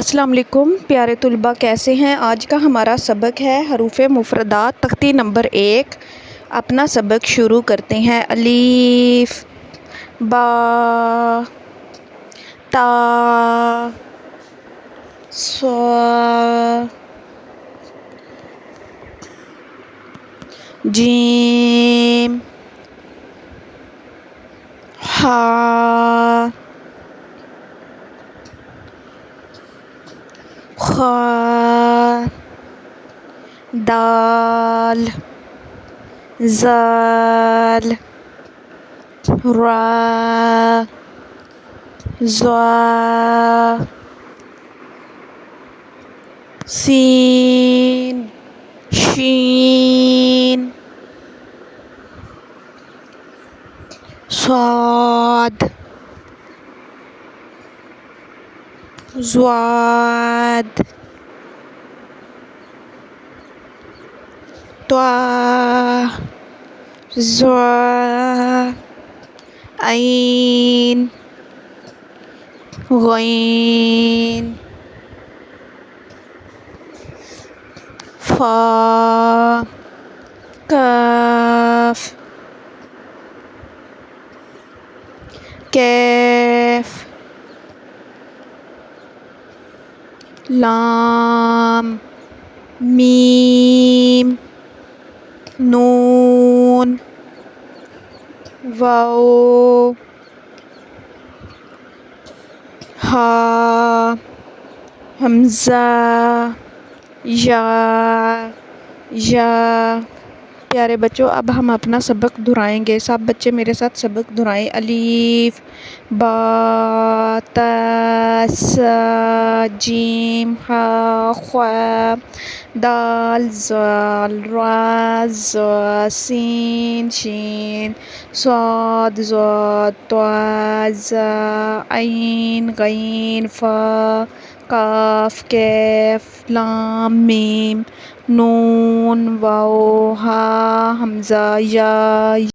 अस्सलाम वालेकुम प्यारे तुलबा, कैसे हैं। आज का हमारा सबक है हरूफ़ मुफ़रदात तख्ती नंबर 1। अपना सबक शुरू करते हैं। अलीफ, बा, ता, स्वा, जीम, हा, खा, दाल, ज़ाल, रा, ज़ा, सीन, शीन, स्वाद, ज़्वाद, त्वा, ज़्वा, ऐन, गैन, फा, काफ, कैफ, लाम, मीम, नून, वाओ, हा, हमज़ा, या। प्यारे बच्चों, अब हम अपना सबक दोहराएंगे। सब बच्चे मेरे साथ सबक दोहराएं। अलीफ, बा, ता, सा, जीम, हा, ख्वा, दाल, ज़ाल, रा, ज़ा, सीन, शीन, स्वाद, ज़ाद, त्वा, ज़ा, ऐन, गैन, फा, काफ, कैफ, लाम, मीम, नून, वाओ, हा, हमज़ा, या।